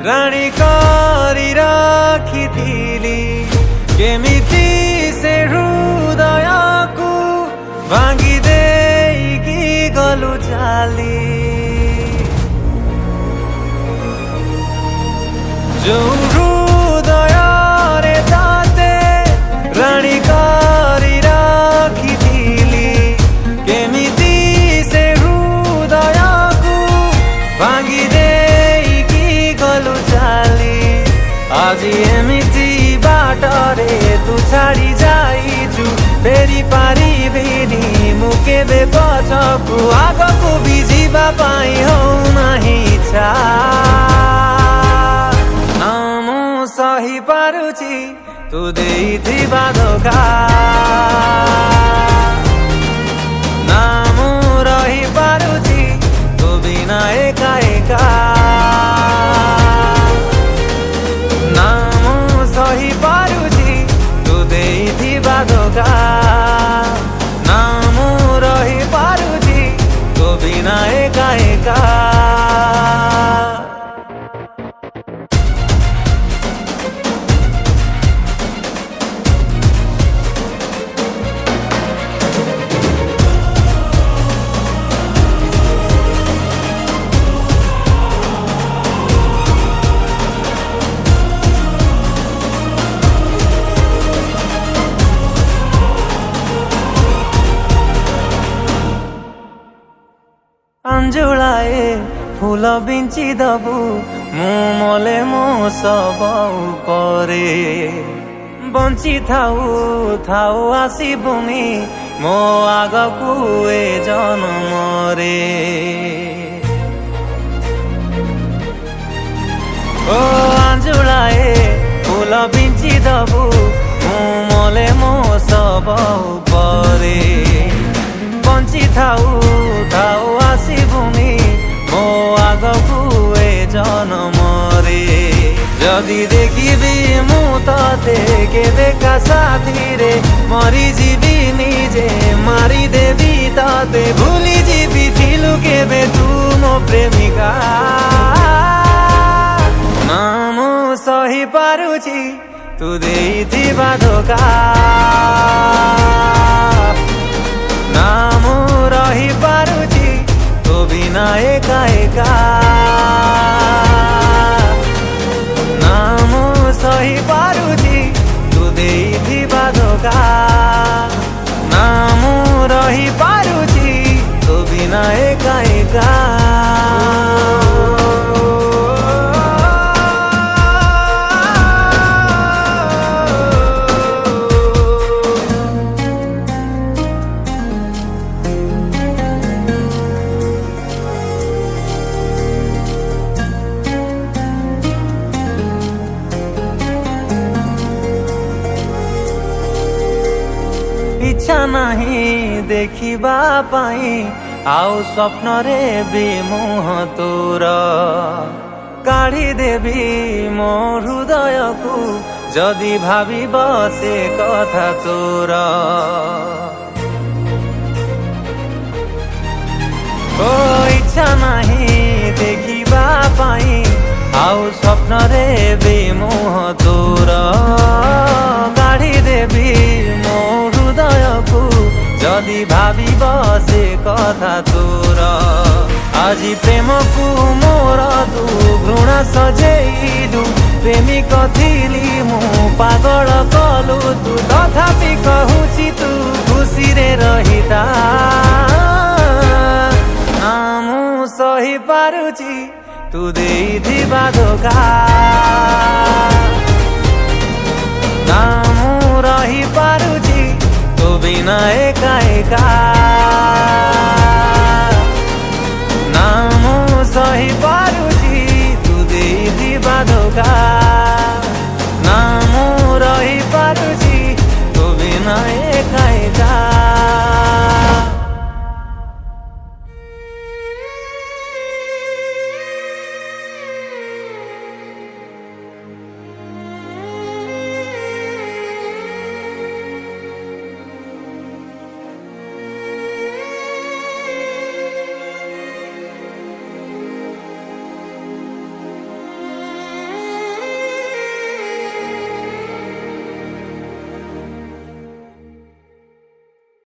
राणी करी राखिथिली केमिति से हृदयको भांगिदेकी गलु चाली जो हृदय रे ताते राणी करी राखिथिली केमिति से हृदयको भांगिदेकी गलु चाली आज एमिति बाटरे तू छाड़ी जाइछु फेरि पारिबिनी मु केबे पछकु आगको बिजिबा पाइ हौ नाही इच्छा नामु सही पारुछि तू देइथिबा धोका नामु रहि पारुछि तू बिना एका एका नामु सही पारुछि तू देइथिबा धोका नामु रहि पारुछि तू बिना एका एका अंजुलाए फूल बिंची दबु मु मले मो सब उपरे बंची थाउ थाउ आसिबुनी मो आगकु ए जन्मरे ओ अंजुलाए फूल बिंची दबु मु मले मो सब उपरे बंची थाउ थाउ आसिबुनी मो आगकु ए जन्मरे जदि देखिबी मु तते केबेका साथी रे मरी जीवी निजे मारी देवी तते भूली जीवी थिलु केबे तू मो प्रेमिका नामु सही पारुछि तू देइथिबा धोका नामु रहि पारुछि तो बिना एका एका नामु सही पारुछि तू देइथिबा धोका नामु रहि पारुछि तो बिना एका एका इच्छा नहीं देखिबा पाई आउ स्वप्न रे भी मुह तोर काढ़ी देवी मो हृदय को जदि भाविब से कथा तोर ओ इच्छा नहीं देखिबा पाई आउ स्वप्न रे भी मुह तोर काढ़ी देवी मो हृदय को जदि भाविब से कथा तोर आज प्रेम को मोर तू घृणा सजेइलु प्रेमिक थिली मु पागल कलु तू तथापि कहूछि तू खुशी रे रहिता नामु सही पारुछि तू देइथिबा धोका नामु रहि पारुछि तो बिना एका एका